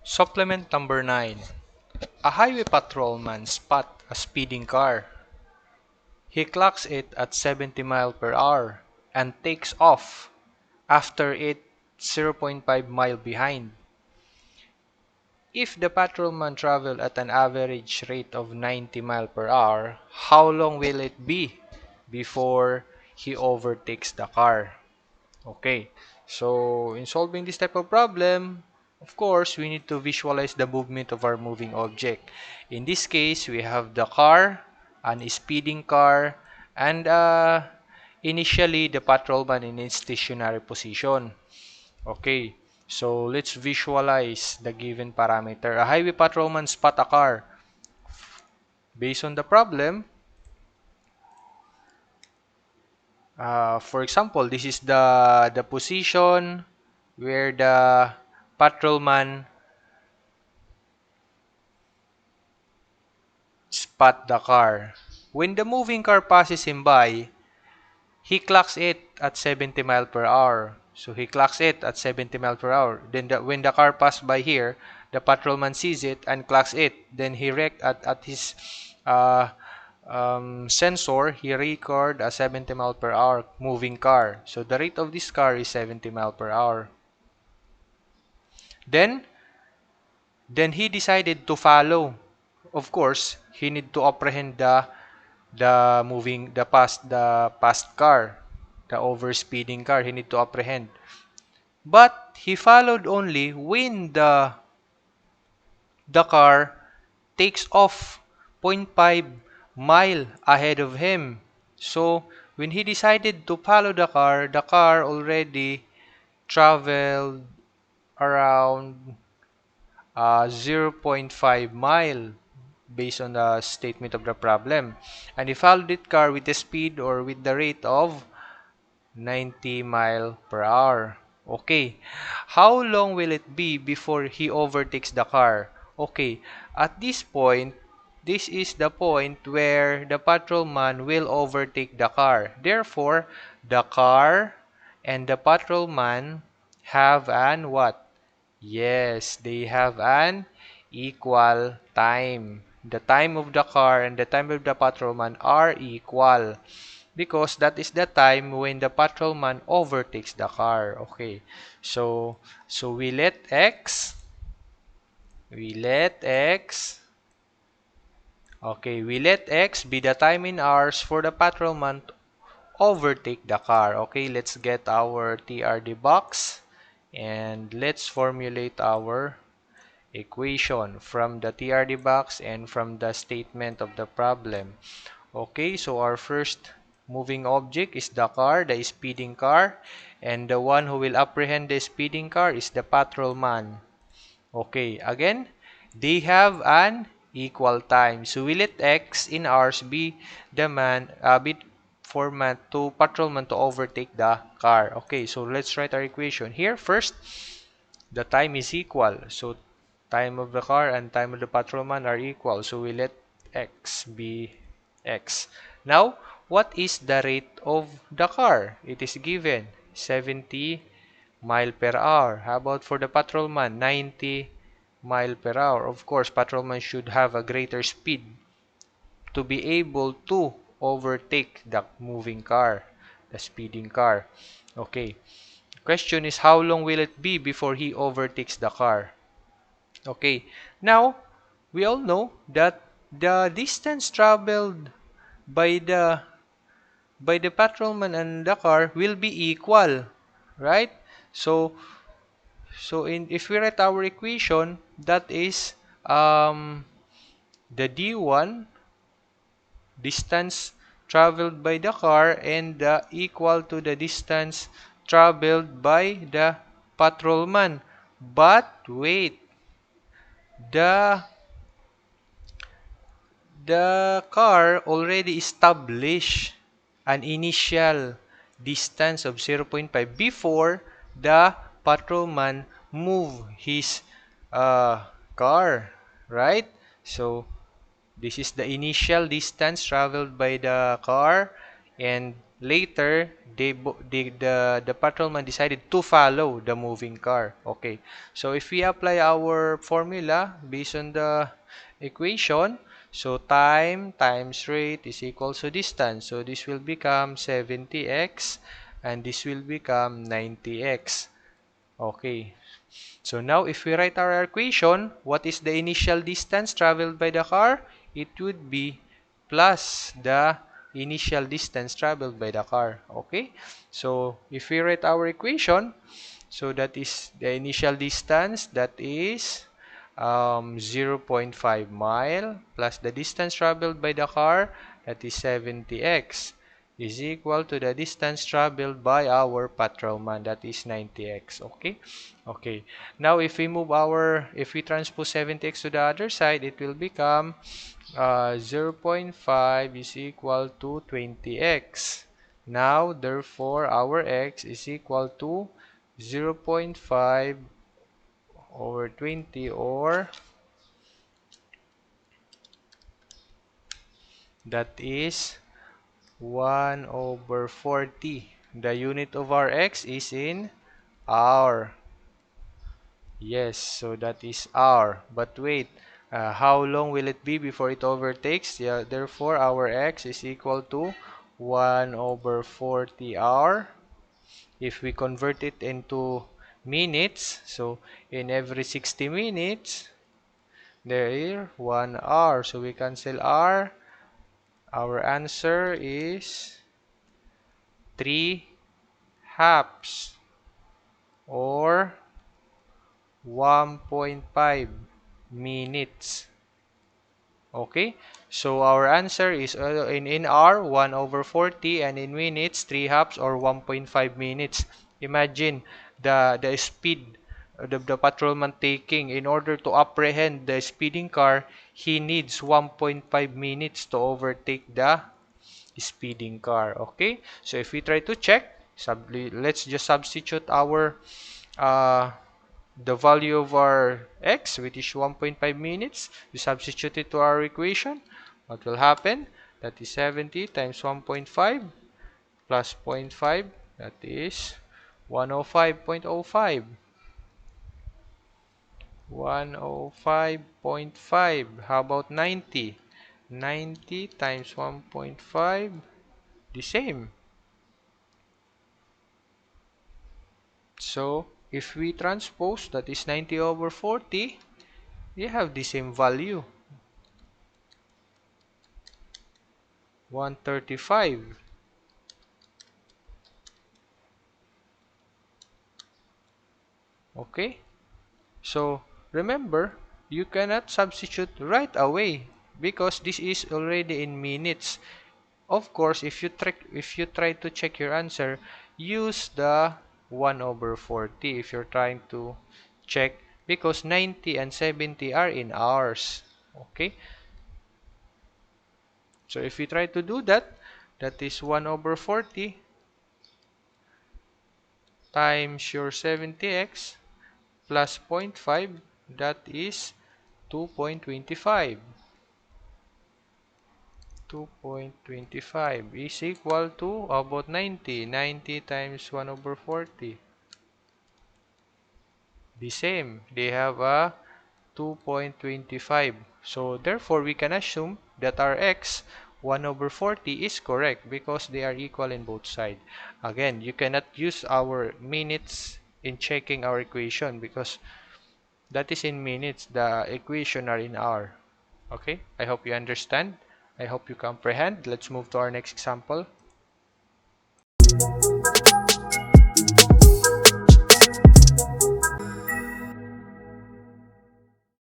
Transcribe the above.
Supplement number 9. A highway patrolman spot a speeding car. He clocks it at 70 miles per hour and takes off after it 0.5 mile behind. If the patrolman traveled at an average rate of 90 miles per hour, how long will it be before he overtakes the car? Okay, so in solving this type of problem, of course, we need to visualize the movement of our moving object. In this case, we have the car, an speeding car, and initially the patrolman in its stationary position. Okay, so let's visualize the given parameter. A highway patrolman spot a car. Based on the problem, for example, this is the position where the patrolman spot the car. When the moving car passes him by, he clocks it at 70 miles per hour. So he clocks it at 70 miles per hour. Then when the car passed by here, the patrolman sees it and clocks it. Then he at his uh, sensor, he record a 70 mile per hour moving car. So the rate of this car is 70 mile per hour. Then then he decided to follow. Of course, he need to apprehend the past car, the overspeeding car. He need to apprehend. But he followed only when the car takes off zero point 0.5 mile ahead of him. So when he decided to follow the car already traveled around zero point 0.5 mile based on the statement of the problem. And he followed that car with the speed or with the rate of 90 mile per hour. Okay, how long will it be before he overtakes the car? Okay, at this point, this is the point where the patrolman will overtake the car. Therefore, the car and the patrolman have an what? Yes, they have an equal time. The time of the car and the time of the patrolman are equal because that is the time when the patrolman overtakes the car. Okay, so we let x be the time in hours for the patrolman to overtake the car. Okay, let's get our TRD box and let's formulate our equation from the TRD box and from the statement of the problem. Okay, so our first moving object is the car, the speeding car, and the one who will apprehend the speeding car is the patrolman. Okay, again, they have an equal time. So we let x in hours be the format to patrolman to overtake the car. Okay, so let's write our equation here. First, the time is equal. So time of the car and time of the patrolman are equal. So we let x be x. Now, what is the rate of the car? It is given 70 mile per hour. How about for the patrolman? 90 mile per hour. Of course, patrolman should have a greater speed to be able to overtake the moving car, the speeding car. Okay. Question is how long will it be before he overtakes the car? Okay. Now, we all know that the distance traveled by the patrolman and the car will be equal, right? So if we write our equation, that is the d1 distance traveled by the car and equal to the distance traveled by the patrolman. But wait, the the car already established an initial distance of 0.5 before the patrolman move his car, right? So this is the initial distance traveled by the car, and later the patrolman decided to follow the moving car. Okay, so if we apply our formula based on the equation, so time times rate is equal to distance. So this will become 70x and this will become 90x. Okay, so now if we write our equation, what is the initial distance traveled by the car? It would be plus the initial distance traveled by the car. Okay? So if we write our equation, so that is the initial distance, that is 0.5 mile plus the distance traveled by the car, that is 70x, is equal to the distance traveled by our patrolman, that is 90x. Okay? Okay. Now if we transpose 70x to the other side, it will become 0.5 is equal to 20x. Now, therefore, our x is equal to 0.5 over 20, or that is 1 over 40. The unit of our x is in hour. Yes, so that is hour. But wait, how long will it be before it overtakes? Yeah, therefore, our x is equal to 1 over 40 hour. If we convert it into minutes, so in every 60 minutes, there is 1 hour. So we cancel hour. Our answer is 3 halves, or 1.5 minutes. Okay, so our answer is in hour 1 over 40, and in minutes 3 halves, or 1.5 minutes. Imagine the speed the patrolman taking in order to apprehend the speeding car. He needs 1.5 minutes to overtake the speeding car. Okay, so if we try to check, let's just substitute our uh, the value of our x, which is 1.5 minutes. We substitute it to our equation. What will happen? That is 70 times 1.5 plus zero point 0.5. That is 105.05. 105.5. How about 90? 90 times 1.5, the same. So, if we transpose, that is 90 over 40, we have the same value, 135. Okay? So, remember, you cannot substitute right away because this is already in minutes. Of course, if you try to check your answer, use the 1 over 40 if you're trying to check, because 90 and 70 are in hours. Okay? So if you try to do that, that is 1 over 40 times your 70x plus zero point 0.5, that is 2.25. 2.25 is equal to about 90. 90 times 1 over 40. The same. They have a 2.25. So therefore, we can assume that our x, 1 over 40, is correct because they are equal in both sides. Again, you cannot use our minutes in checking our equation because that is in minutes. The equation are in hour. Okay? I hope you understand. I hope you comprehend. Let's move to our next example.